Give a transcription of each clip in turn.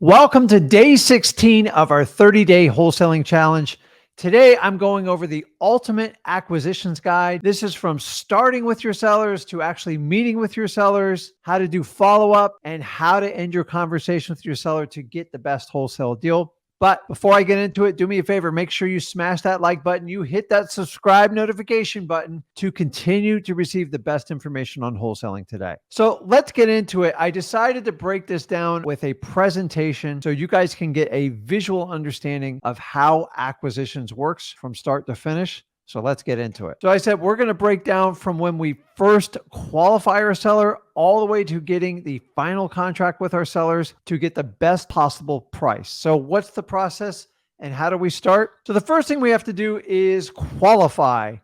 Welcome to day 16 of our 30-day wholesaling challenge. Today, I'm going over the ultimate acquisitions guide. This is from starting with your sellers to actually meeting with your sellers, how to do follow-up, and how to end your conversation with your seller to get the best wholesale deal. But before I get into it, do me a favor, make sure you smash that like button, you hit that subscribe notification button to continue to receive the best information on wholesaling today. So let's get into it. I decided to break this down with a presentation so you guys can get a visual understanding of how acquisitions works from start to finish. So let's get into it. So I said, we're going to break down from when we first qualify our seller all the way to getting the final contract with our sellers to get the best possible price. So what's the process and how do we start? So the first thing we have to do is qualify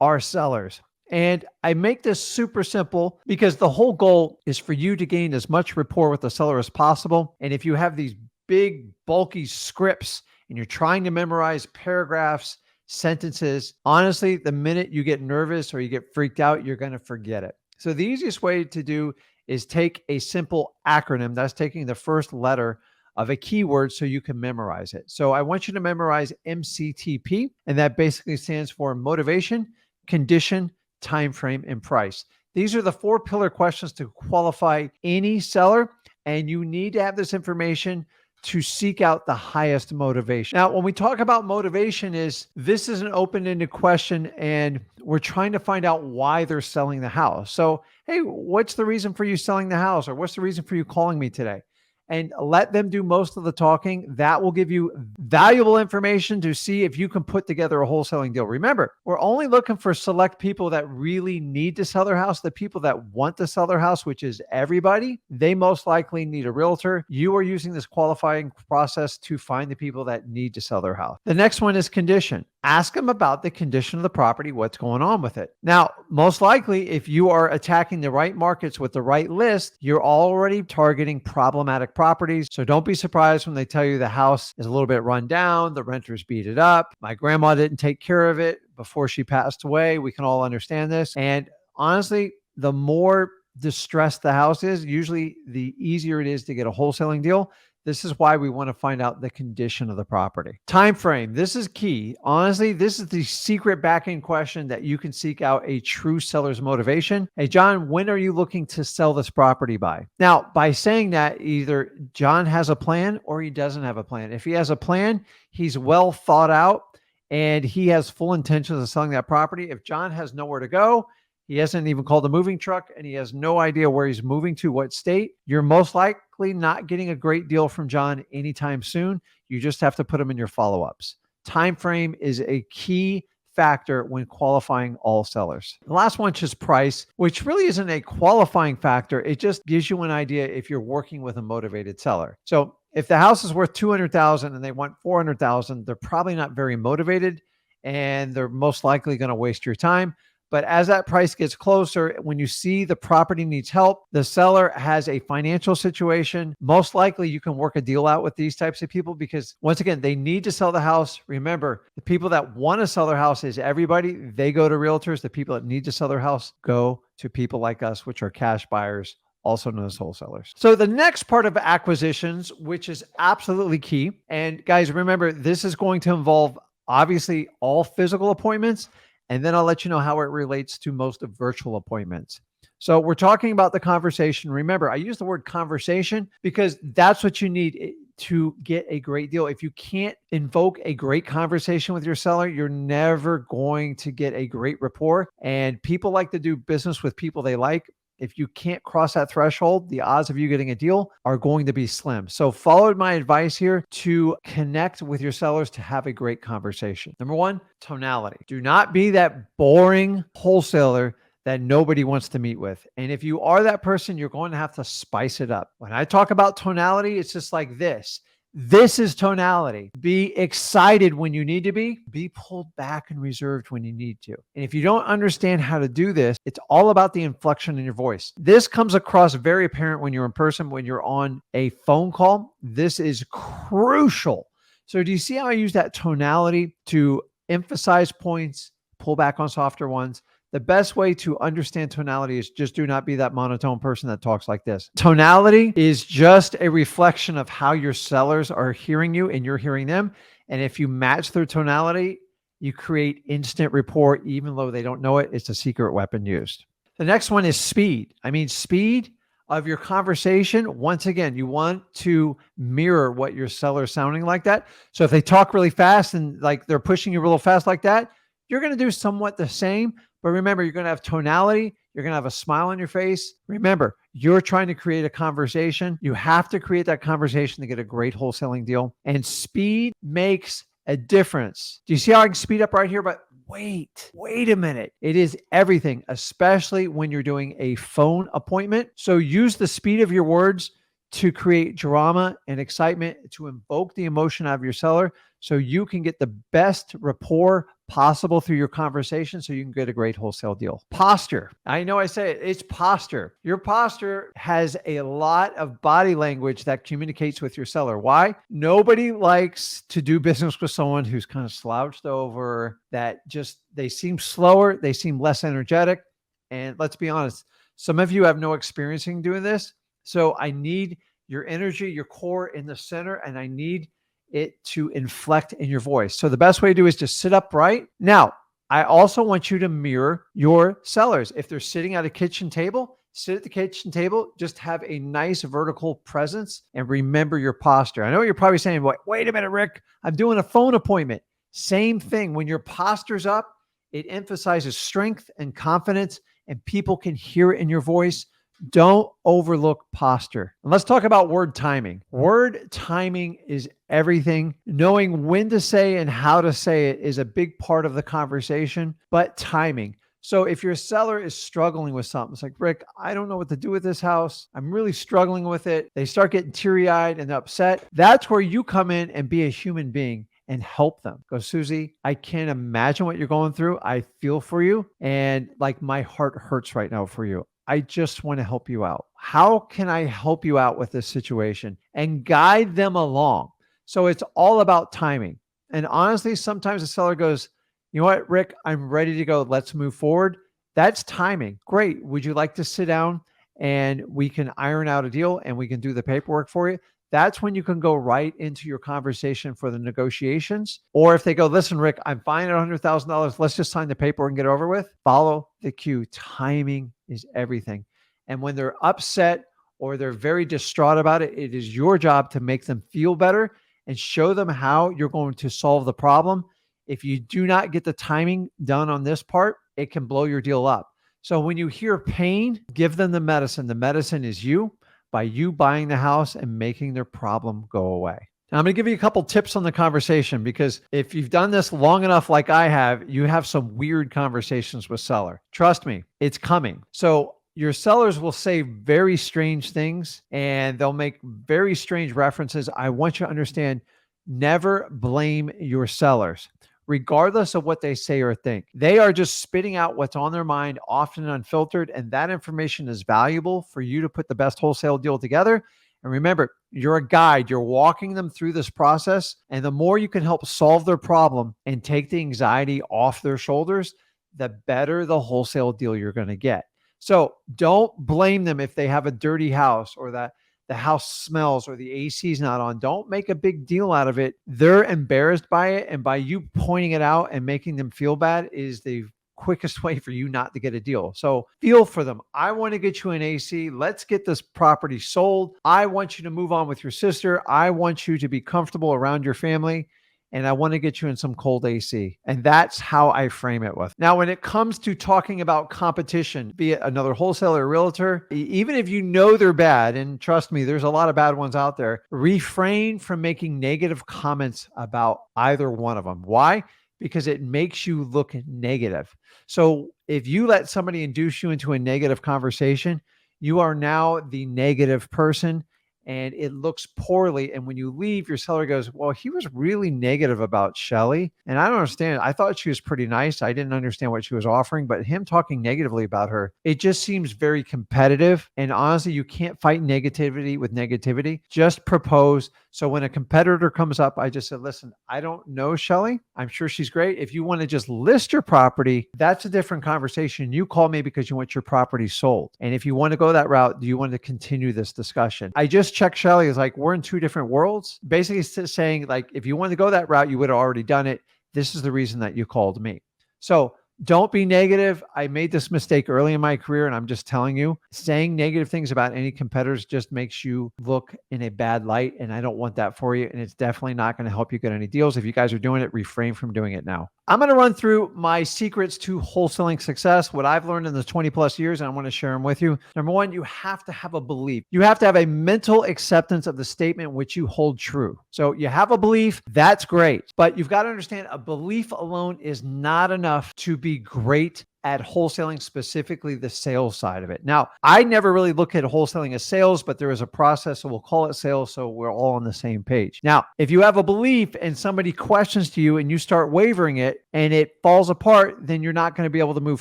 our sellers. And I make this super simple because the whole goal is for you to gain as much rapport with the seller as possible. And if you have these big, bulky scripts and you're trying to memorize paragraphs, sentences, honestly, the minute you get nervous or you get freaked out, you're going to forget it. So the easiest way to do is take a simple acronym. That's taking the first letter of a keyword so you can memorize it. So I want you to memorize MCTP, and that basically stands for motivation, condition, time frame, and price. These are the 4 pillar questions to qualify any seller, and you need to have this information to seek out the highest motivation. Now, when we talk about motivation, this is an open-ended question, and we're trying to find out why they're selling the house. So, hey, what's the reason for you selling the house? Or what's the reason for you calling me today? And let them do most of the talking. That will give you valuable information to see if you can put together a wholesaling deal. Remember, we're only looking for select people that really need to sell their house. The people that want to sell their house, which is everybody, they most likely need a realtor. You are using this qualifying process to find the people that need to sell their house. The next one is condition. Ask them about the condition of the property, what's going on with it. Now, most likely, if you are attacking the right markets with the right list, you're already targeting problematic properties. So don't be surprised when they tell you the house is a little bit run down, the renters beat it up, my grandma didn't take care of it before she passed away. We can all understand this. And honestly, the more distressed the house is, usually the easier it is to get a wholesaling deal. This is why we want to find out the condition of the property. Time frame. This is key. Honestly, this is the secret back-end question that you can seek out a true seller's motivation. Hey, John, when are you looking to sell this property by? Now, by saying that, either John has a plan or he doesn't have a plan. If he has a plan, he's well thought out and he has full intentions of selling that property. If John has nowhere to go, he hasn't even called a moving truck, and he has no idea where he's moving to, what state, you're most likely not getting a great deal from John anytime soon. You just have to put him in your follow-ups. Time frame is a key factor when qualifying all sellers. The last one is price, which really isn't a qualifying factor. It just gives you an idea if you're working with a motivated seller. So if the house is worth $200,000 and they want $400,000, they're probably not very motivated, and they're most likely going to waste your time. But as that price gets closer, when you see the property needs help, the seller has a financial situation, most likely you can work a deal out with these types of people because, once again, they need to sell the house. Remember, the people that want to sell their house is everybody. They go to realtors. The people that need to sell their house go to people like us, which are cash buyers, also known as wholesalers. So the next part of acquisitions, which is absolutely key, and guys, remember, this is going to involve obviously all physical appointments, and then I'll let you know how it relates to most of virtual appointments. So we're talking about the conversation. Remember, I use the word conversation because that's what you need to get a great deal. If you can't invoke a great conversation with your seller, you're never going to get a great rapport. And people like to do business with people they like. If you can't cross that threshold, the odds of you getting a deal are going to be slim. So follow my advice here to connect with your sellers to have a great conversation. Number 1, tonality. Do not be that boring wholesaler that nobody wants to meet with. And if you are that person, you're going to have to spice it up. When I talk about tonality, it's just like this. This is tonality. Be excited when you need to be pulled back and reserved when you need to. And if you don't understand how to do this, it's all about the inflection in your voice. This comes across very apparent when you're in person, when you're on a phone call. This is crucial. So do you see how I use that tonality to emphasize points, pull back on softer ones? The best way to understand tonality is just do not be that monotone person that talks like this. Tonality is just a reflection of how your sellers are hearing you and you're hearing them. And if you match their tonality, you create instant rapport, even though they don't know it. It's a secret weapon used. The next one is speed. Speed of your conversation. Once again, you want to mirror what your seller is sounding like that. So if they talk really fast and like they're pushing you real fast like that, you're going to do somewhat the same. But remember, you're going to have tonality. You're going to have a smile on your face. Remember, you're trying to create a conversation. You have to create that conversation to get a great wholesaling deal. And speed makes a difference. Do you see how I can speed up right here? But wait a minute. It is everything, especially when you're doing a phone appointment. So use the speed of your words to create drama and excitement, to invoke the emotion out of your seller so you can get the best rapport possible through your conversation so you can get a great wholesale deal. Posture. I know I say it, it's posture. Your posture has a lot of body language that communicates with your seller. Why? Nobody likes to do business with someone who's kind of slouched over, that just, they seem slower, they seem less energetic. And let's be honest, some of you have no experience in doing this. So I need your energy, your core in the center, and I need it to inflect in your voice. So the best way to do is just sit upright. Now, I also want you to mirror your sellers. If they're sitting at a kitchen table, sit at the kitchen table, just have a nice vertical presence and remember your posture. I know you're probably saying, wait a minute, Rick, I'm doing a phone appointment. Same thing. When your posture's up, it emphasizes strength and confidence, and people can hear it in your voice. Don't overlook posture. And let's talk about word timing. Word timing is everything. Knowing when to say and how to say it is a big part of the conversation, but timing. So if your seller is struggling with something, it's like, Rick, I don't know what to do with this house. I'm really struggling with it. They start getting teary-eyed and upset. That's where you come in and be a human being and help them. Go, Susie, I can't imagine what you're going through. I feel for you. And like my heart hurts right now for you. I just want to help you out. How can I help you out with this situation? And guide them along. So it's all about timing. And honestly, sometimes the seller goes, you know what, Rick, I'm ready to go. Let's move forward. That's timing. Great. Would you like to sit down and we can iron out a deal and we can do the paperwork for you? That's when you can go right into your conversation for the negotiations. Or if they go, listen, Rick, I'm fine at $100,000. Let's just sign the paperwork and get it over with. Follow the cue. Timing is everything. And when they're upset or they're very distraught about it, it is your job to make them feel better and show them how you're going to solve the problem. If you do not get the timing done on this part, it can blow your deal up. So when you hear pain, give them the medicine. The medicine is you, by you buying the house and making their problem go away. Now, I'm going to give you a couple tips on the conversation, because if you've done this long enough like I have, you have some weird conversations with seller. Trust me, it's coming. So your sellers will say very strange things and they'll make very strange references. I want you to understand, never blame your sellers. Regardless of what they say or think, they are just spitting out what's on their mind, often unfiltered, and that information is valuable for you to put the best wholesale deal together. And remember, you're a guide. You're walking them through this process, and the more you can help solve their problem and take the anxiety off their shoulders, the better the wholesale deal you're going to get. So don't blame them if they have a dirty house or that the house smells or the AC is not on. Don't make a big deal out of it. They're embarrassed by it. And by you pointing it out and making them feel bad is the quickest way for you not to get a deal. So feel for them. I want to get you an AC. Let's get this property sold. I want you to move on with your sister. I want you to be comfortable around your family. And I want to get you in some cold AC. And that's how I frame it with. Now, when it comes to talking about competition, be it another wholesaler or realtor, even if you know they're bad, and trust me, there's a lot of bad ones out there, refrain from making negative comments about either one of them. Why? Because it makes you look negative. So if you let somebody induce you into a negative conversation, you are now the negative person. and it looks poorly. And when you leave, your seller goes, well, he was really negative about Shelly. And I don't understand. I thought she was pretty nice. I didn't understand what she was offering, but him talking negatively about her, it just seems very competitive. And honestly, you can't fight negativity with negativity. Just propose. So when a competitor comes up, I just said, listen, I don't know Shelly. I'm sure she's great. If you want to just list your property, that's a different conversation. You call me because you want your property sold. And if you want to go that route, do you want to continue this discussion? I just checked Shelly. It's like, we're in two different worlds. Basically saying like, if you want to go that route, you would have already done it. This is the reason that you called me. So don't be negative. I made this mistake early in my career, and I'm just telling you, saying negative things about any competitors just makes you look in a bad light, and I don't want that for you, and it's definitely not going to help you get any deals. If you guys are doing it, refrain from doing it now. I'm going to run through my secrets to wholesaling success, what I've learned in the 20 plus years, and I want to share them with you. Number one, you have to have a belief. You have to have a mental acceptance of the statement which you hold true. So you have a belief, that's great, but you've got to understand a belief alone is not enough to be great at wholesaling, specifically the sales side of it. Now, I never really look at wholesaling as sales, but there is a process, so we'll call it sales, so we're all on the same page. Now, if you have a belief and somebody questions to you and you start wavering it and it falls apart, then you're not going to be able to move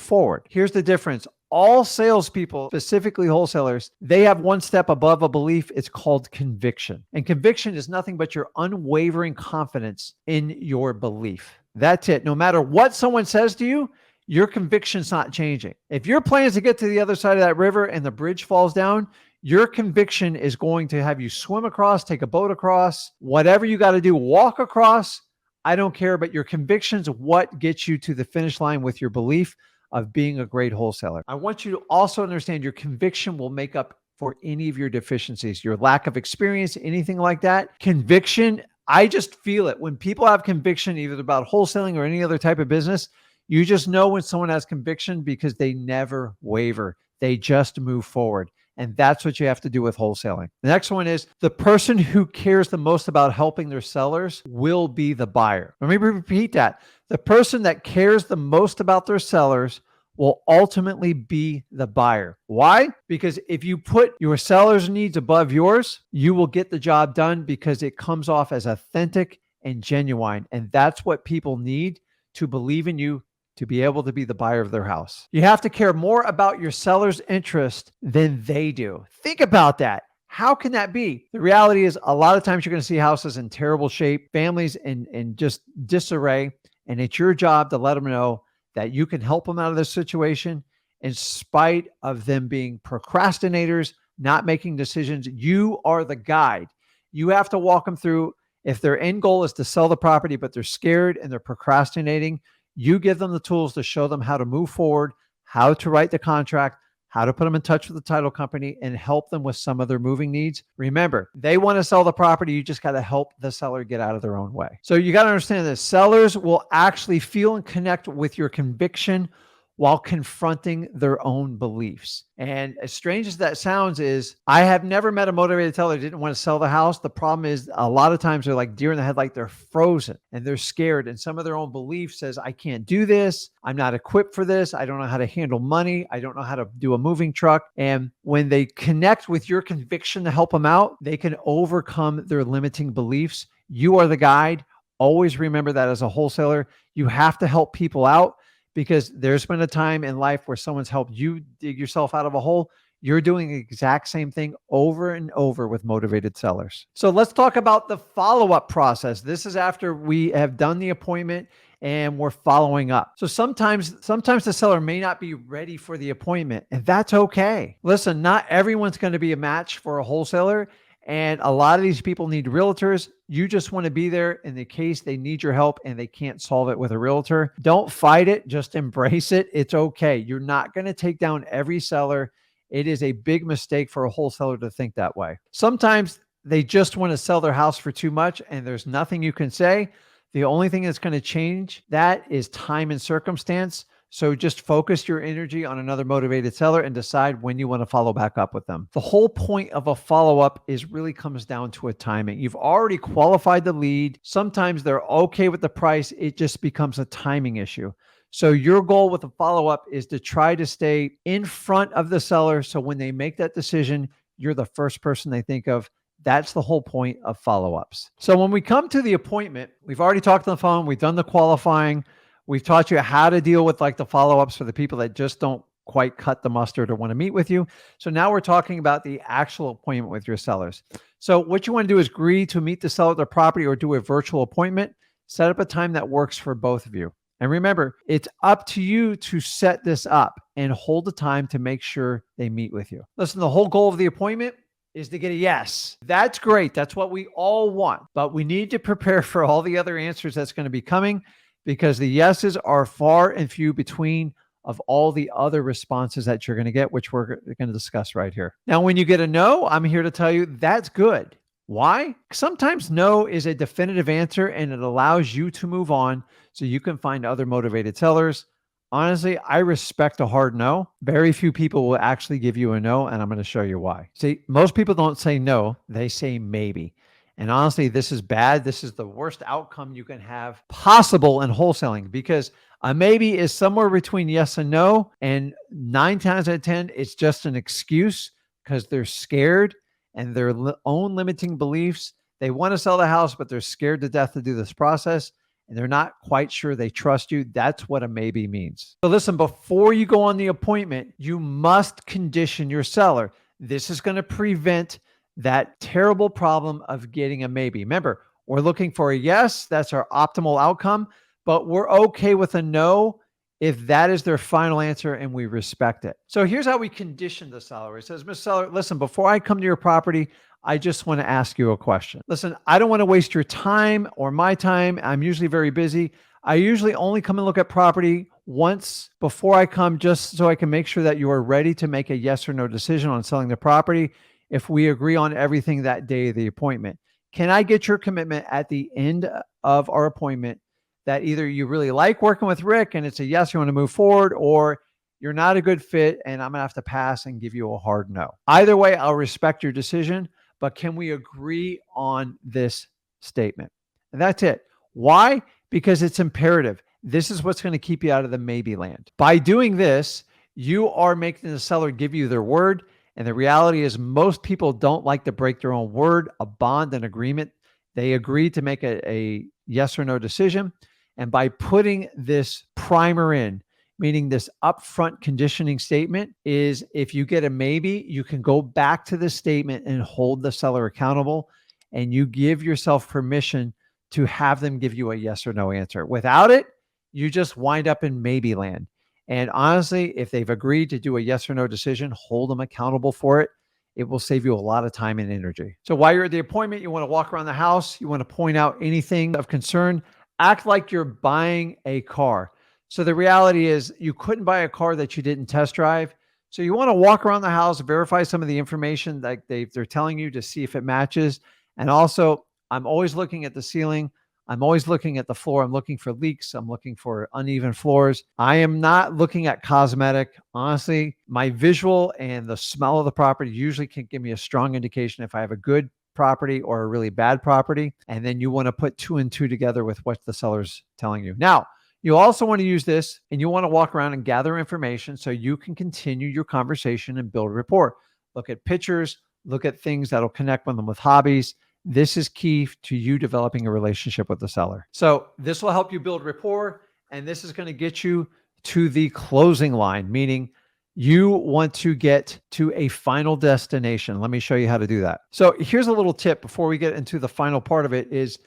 forward. Here's the difference. All salespeople, specifically wholesalers, they have one step above a belief. It's called conviction. And conviction is nothing but your unwavering confidence in your belief. That's it. No matter what someone says to you, your conviction's not changing. If your plan is to get to the other side of that river and the bridge falls down, your conviction is going to have you swim across, take a boat across, whatever you got to do, walk across. I don't care, but your conviction's what gets you to the finish line with your belief of being a great wholesaler. I want you to also understand your conviction will make up for any of your deficiencies, your lack of experience, anything like that. Conviction, I just feel it. When people have conviction, either about wholesaling or any other type of business, you just know when someone has conviction because they never waver. They just move forward. And that's what you have to do with wholesaling. The next one is the person who cares the most about helping their sellers will be the buyer. Let me repeat that. The person that cares the most about their sellers will ultimately be the buyer. Why? Because if you put your seller's needs above yours, you will get the job done because it comes off as authentic and genuine. And that's what people need to believe in you, to be able to be the buyer of their house. You have to care more about your seller's interest than they do. Think about that. How can that be? The reality is a lot of times you're going to see houses in terrible shape, families in just disarray, and it's your job to let them know that you can help them out of this situation in spite of them being procrastinators, not making decisions. You are the guide. You have to walk them through. If their end goal is to sell the property, but they're scared and they're procrastinating, you give them the tools to show them how to move forward, how to write the contract, how to put them in touch with the title company, and help them with some of their moving needs. Remember, they want to sell the property. You just got to help the seller get out of their own way. So you got to understand this. Sellers will actually feel and connect with your conviction while confronting their own beliefs. And as strange as that sounds is, I have never met a motivated seller that didn't want to sell the house. The problem is a lot of times they're like deer in the headlight. They're frozen and they're scared. And some of their own belief says, I can't do this. I'm not equipped for this. I don't know how to handle money. I don't know how to do a moving truck. And when they connect with your conviction to help them out, they can overcome their limiting beliefs. You are the guide. Always remember that as a wholesaler, you have to help people out. Because there's been a time in life where someone's helped you dig yourself out of a hole. You're doing the exact same thing over and over with motivated sellers. So let's talk about the follow-up process. This is after we have done the appointment and we're following up. So sometimes the seller may not be ready for the appointment, and that's okay. Listen, not everyone's going to be a match for a wholesaler. And a lot of these people need realtors. You just want to be there in the case they need your help and they can't solve it with a realtor. Don't fight it. Just embrace it. It's okay. You're not going to take down every seller. It is a big mistake for a wholesaler to think that way. Sometimes they just want to sell their house for too much and there's nothing you can say. The only thing that's going to change that is time and circumstance. So just focus your energy on another motivated seller and decide when you want to follow back up with them. The whole point of a follow-up is really comes down to a timing. You've already qualified the lead. Sometimes they're okay with the price. It just becomes a timing issue. So your goal with a follow-up is to try to stay in front of the seller. So when they make that decision, you're the first person they think of. That's the whole point of follow-ups. So when we come to the appointment, we've already talked on the phone, we've done the qualifying, we've taught you how to deal with like the follow-ups for the people that just don't quite cut the mustard or want to meet with you. So now we're talking about the actual appointment with your sellers. So what you want to do is agree to meet the seller at their property or do a virtual appointment. Set up a time that works for both of you. And remember, it's up to you to set this up and hold the time to make sure they meet with you. Listen, the whole goal of the appointment is to get a yes. That's great. That's what we all want. But we need to prepare for all the other answers that's going to be coming, because the yeses are far and few between of all the other responses that you're going to get, which we're going to discuss right here. Now, when you get a no, I'm here to tell you that's good. Why? Sometimes no is a definitive answer and it allows you to move on so you can find other motivated sellers. Honestly, I respect a hard no. Very few people will actually give you a no, and I'm going to show you why. See, most people don't say no, they say maybe. And honestly, this is bad. This is the worst outcome you can have possible in wholesaling, because a maybe is somewhere between yes and no. And 9 times out of 10, it's just an excuse because they're scared and their own limiting beliefs. They want to sell the house, but they're scared to death to do this process. And they're not quite sure they trust you. That's what a maybe means. So listen, before you go on the appointment, you must condition your seller. This is going to prevent that terrible problem of getting a maybe. Remember, we're looking for a yes. That's our optimal outcome, but we're okay with a no if that is their final answer and we respect it. So here's how we condition the seller. It says, Mr. Seller, listen, before I come to your property, I just want to ask you a question. Listen, I don't want to waste your time or my time. I'm usually very busy. I usually only come and look at property once before I come, just so I can make sure that you are ready to make a yes or no decision on selling the property if we agree on everything that day of the appointment. Can I get your commitment at the end of our appointment that either you really like working with Rick and it's a yes, you want to move forward, or you're not a good fit and I'm going to have to pass and give you a hard no? Either way, I'll respect your decision, but can we agree on this statement? And that's it. Why? Because it's imperative. This is what's going to keep you out of the maybe land. By doing this, you are making the seller give you their word. And the reality is most people don't like to break their own word, a bond, an agreement. They agree to make a yes or no decision. And by putting this primer in, meaning this upfront conditioning statement, is if you get a maybe, you can go back to the statement and hold the seller accountable, and you give yourself permission to have them give you a yes or no answer. Without it, you just wind up in maybe land. And honestly, if they've agreed to do a yes or no decision, hold them accountable for it. It will save you a lot of time and energy. So while you're at the appointment, you want to walk around the house, you want to point out anything of concern, act like you're buying a car. So the reality is you couldn't buy a car that you didn't test drive. So you want to walk around the house, verify some of the information that they're telling you to see if it matches. And also, I'm always looking at the ceiling. I'm always looking at the floor. I'm looking for leaks. I'm looking for uneven floors. I am not looking at cosmetic. Honestly, my visual and the smell of the property usually can give me a strong indication if I have a good property or a really bad property. And then you want to put 2 and 2 together with what the seller's telling you. Now, you also want to use this and you want to walk around and gather information so you can continue your conversation and build rapport. Look at pictures, look at things that'll connect with them with hobbies. This is key to you developing a relationship with the seller. So this will help you build rapport, and this is going to get you to the closing line, meaning you want to get to a final destination. Let me show you how to do that. So here's a little tip before we get into the final part of it is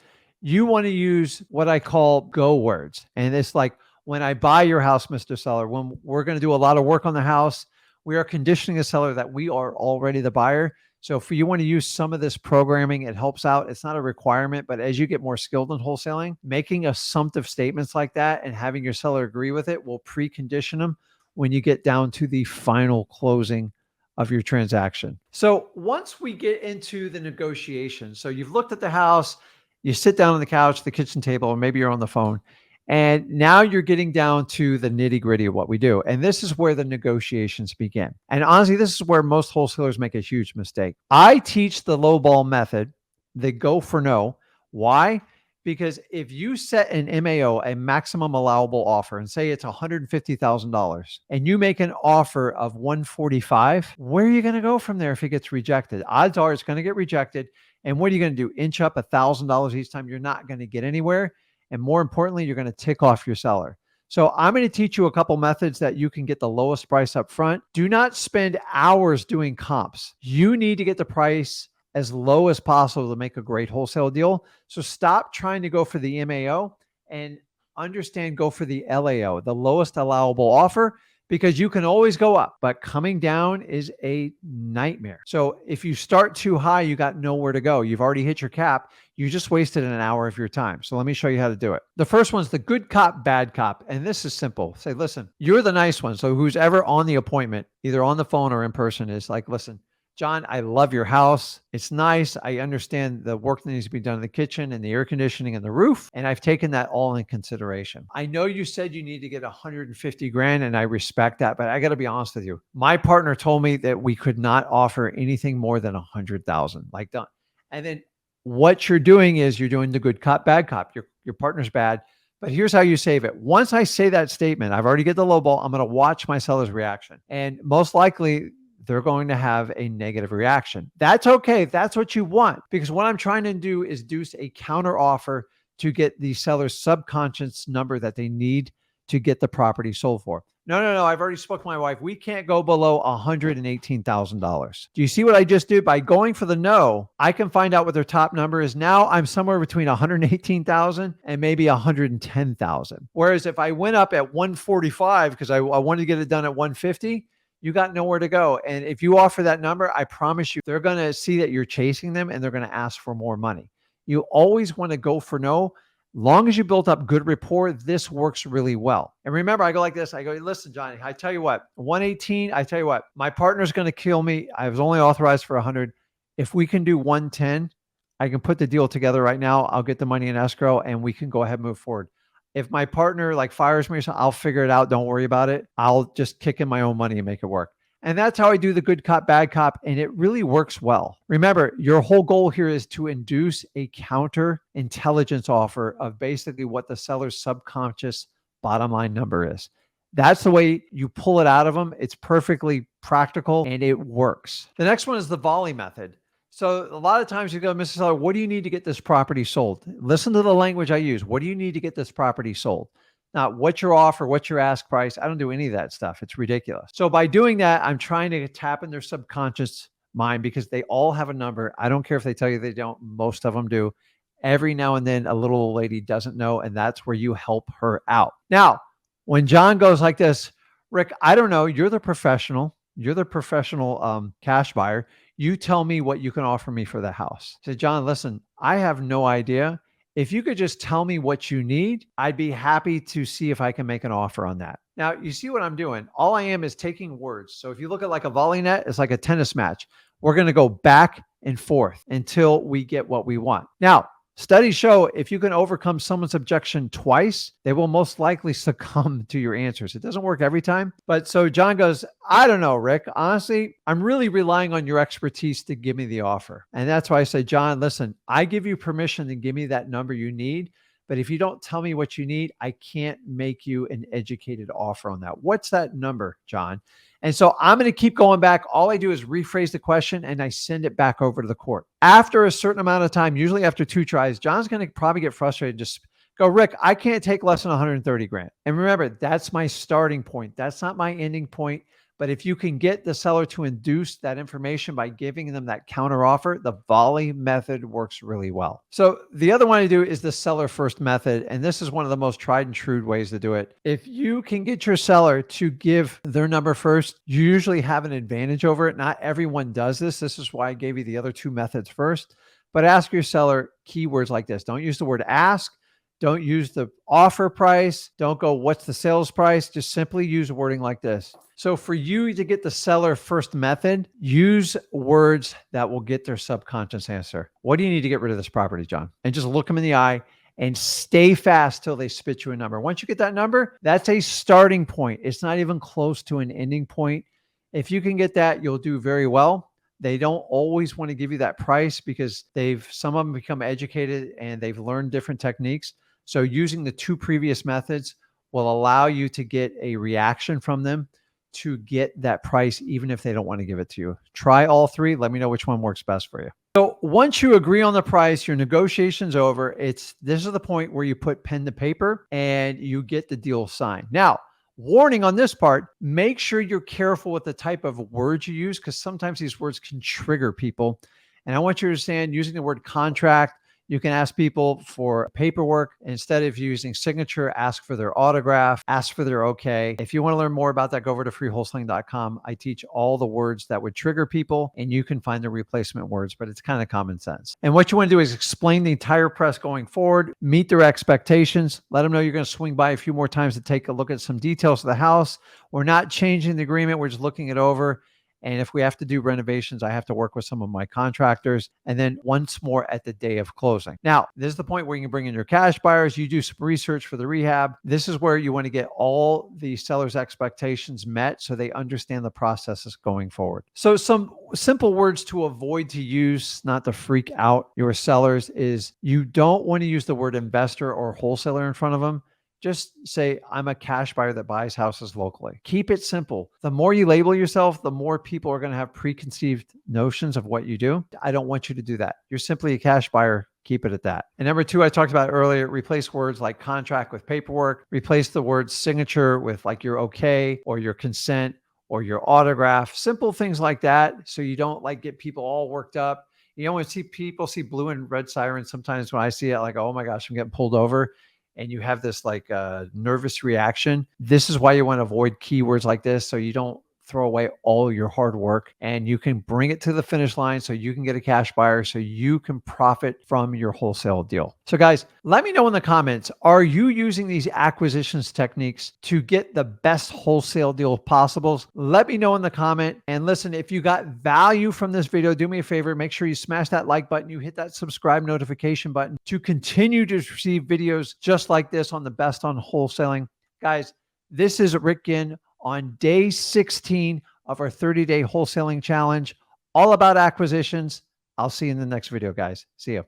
you want to use what I call go words. And it's like, when I buy your house, Mr. Seller, when we're going to do a lot of work on the house, we are conditioning the seller that we are already the buyer. So if you want to use some of this programming, it helps out. It's not a requirement, but as you get more skilled in wholesaling, making assumptive statements like that and having your seller agree with it will precondition them when you get down to the final closing of your transaction. So once we get into the negotiation, so you've looked at the house, you sit down on the couch, the kitchen table, or maybe you're on the phone, and now you're getting down to the nitty gritty of what we do. And this is where the negotiations begin. And honestly, this is where most wholesalers make a huge mistake. I teach the lowball method, the go for no. Why? Because if you set an MAO, a maximum allowable offer, and say it's $150,000 and you make an offer of 145, where are you going to go from there if it gets rejected? Odds are it's going to get rejected. And what are you going to do? Inch up $1,000 each time? You're not going to get anywhere. And more importantly, you're going to tick off your seller. So I'm going to teach you a couple methods that you can get the lowest price up front. Do not spend hours doing comps. You need to get the price as low as possible to make a great wholesale deal. So stop trying to go for the MAO and understand, go for the LAO, the lowest allowable offer, because you can always go up, but coming down is a nightmare. So if you start too high, you got nowhere to go. You've already hit your cap. You just wasted an hour of your time. So let me show you how to do it. The first one's the good cop, bad cop. And this is simple. Say, listen, you're the nice one. So who's ever on the appointment, either on the phone or in person, is like, listen, John, I love your house. It's nice. I understand the work that needs to be done in the kitchen and the air conditioning and the roof. And I've taken that all in consideration. I know you said you need to get 150 grand and I respect that, but I got to be honest with you. My partner told me that we could not offer anything more than 100,000, like done. And then what you're doing is you're doing the good cop, bad cop. Your partner's bad. But here's how you save it. Once I say that statement, I've already get the low ball. I'm going to watch my seller's reaction. And most likely, they're going to have a negative reaction. That's okay if that's what you want, because what I'm trying to do is do a counter offer to get the seller's subconscious number that they need to get the property sold for. No. I've already spoke to my wife. We can't go below $118,000. Do you see what I just did? By going for the no, I can find out what their top number is. Now I'm somewhere between 118,000 and maybe 110,000. Whereas if I went up at 145, because I wanted to get it done at 150, you got nowhere to go. And if you offer that number, I promise you, they're going to see that you're chasing them and they're going to ask for more money. You always want to go for no. Long as you built up good rapport, this works really well. And remember, I go like this. I go, listen, Johnny, I tell you what, 118, I tell you what, my partner's going to kill me. I was only authorized for 100. If we can do 110, I can put the deal together right now. I'll get the money in escrow and we can go ahead and move forward. If my partner like fires me or something, I'll figure it out. Don't worry about it. I'll just kick in my own money and make it work. And that's how I do the good cop, bad cop. And it really works well. Remember, your whole goal here is to induce a counter intelligence offer of basically what the seller's subconscious bottom line number is. That's the way you pull it out of them. It's perfectly practical and it works. The next one is the Volley Method. So a lot of times you go, Mr. Seller, what do you need to get this property sold? Listen to the language I use. What do you need to get this property sold? Not what's your offer, what's your ask price. I don't do any of that stuff. It's ridiculous. So by doing that, I'm trying to tap in their subconscious mind because they all have a number. I don't care if they tell you they don't. Most of them do. Every now and then a little old lady doesn't know, and that's where you help her out. Now, when John goes like this, Rick, I don't know. You're the professional. You're the professional cash buyer. You tell me what you can offer me for the house. I said, John, listen, I have no idea. If you could just tell me what you need, I'd be happy to see if I can make an offer on that. Now, you see what I'm doing? All I am is taking words. So if you look at like a volley net, it's like a tennis match. We're going to go back and forth until we get what we want. Now, studies show if you can overcome someone's objection twice, they will most likely succumb to your answers. It doesn't work every time. But so John goes, I don't know, Rick. Honestly, I'm really relying on your expertise to give me the offer. And that's why I say, John, listen, I give you permission to give me that number you need. But if you don't tell me what you need, I can't make you an educated offer on that. What's that number, John? And so I'm going to keep going back. All I do is rephrase the question and I send it back over to the court. After a certain amount of time, usually after 2 tries, John's going to probably get frustrated. Just go, Rick, I can't take less than 130 grand. And remember, that's my starting point. That's not my ending point. But if you can get the seller to induce that information by giving them that counter offer, the Volley Method works really well. So the other one I do is the seller first method. And this is one of the most tried and true ways to do it. If you can get your seller to give their number first, you usually have an advantage over it. Not everyone does this. This is why I gave you the other 2 methods first. But ask your seller keywords like this. Don't use the word ask. Don't use the offer price. Don't go, what's the sales price? Just simply use wording like this. So for you to get the seller first method, use words that will get their subconscious answer. What do you need to get rid of this property, John? And just look them in the eye and stay fast till they spit you a number. Once you get that number, that's a starting point. It's not even close to an ending point. If you can get that, you'll do very well. They don't always want to give you that price because some of them become educated and they've learned different techniques. So using the two previous methods will allow you to get a reaction from them to get that price, even if they don't want to give it to you. Try all three. Let me know which one works best for you. So once you agree on the price, your negotiation's over. This is the point where you put pen to paper and you get the deal signed. Now, warning on this part, make sure you're careful with the type of words you use, because sometimes these words can trigger people. And I want you to understand, using the word contract, you can ask people for paperwork. Instead of using signature, ask for their autograph, ask for their okay. If you want to learn more about that, go over to freewholesaling.com. I teach all the words that would trigger people, and you can find the replacement words, but it's kind of common sense. And what you want to do is explain the entire press going forward, meet their expectations, let them know you're going to swing by a few more times to take a look at some details of the house. We're not changing the agreement. We're just looking it over. And if we have to do renovations, I have to work with some of my contractors. And then once more at the day of closing. Now, this is the point where you can bring in your cash buyers. You do some research for the rehab. This is where you want to get all the seller's expectations met so they understand the processes going forward. So some simple words to avoid to use, not to freak out your sellers, is you don't want to use the word investor or wholesaler in front of them. Just say, I'm a cash buyer that buys houses locally. Keep it simple. The more you label yourself, the more people are going to have preconceived notions of what you do. I don't want you to do that. You're simply a cash buyer. Keep it at that. And number two, I talked about earlier, replace words like contract with paperwork. Replace the word signature with like your okay or your consent or your autograph. Simple things like that, so you don't like get people all worked up. You know, when people see blue and red sirens, sometimes when I see it, like, oh my gosh, I'm getting pulled over. And you have this like nervous reaction. This is why you want to avoid keywords like this, so you don't throw away all your hard work, and you can bring it to the finish line so you can get a cash buyer, so you can profit from your wholesale deal. So guys, let me know in the comments, are you using these acquisitions techniques to get the best wholesale deal possible? Let me know in the comment. And listen, if you got value from this video, do me a favor, make sure you smash that like button, you hit that subscribe notification button to continue to receive videos just like this on the best on wholesaling. Guys, this is Rick Ginn on day 16 of our 30-day wholesaling challenge, all about acquisitions. I'll see you in the next video, guys. See you.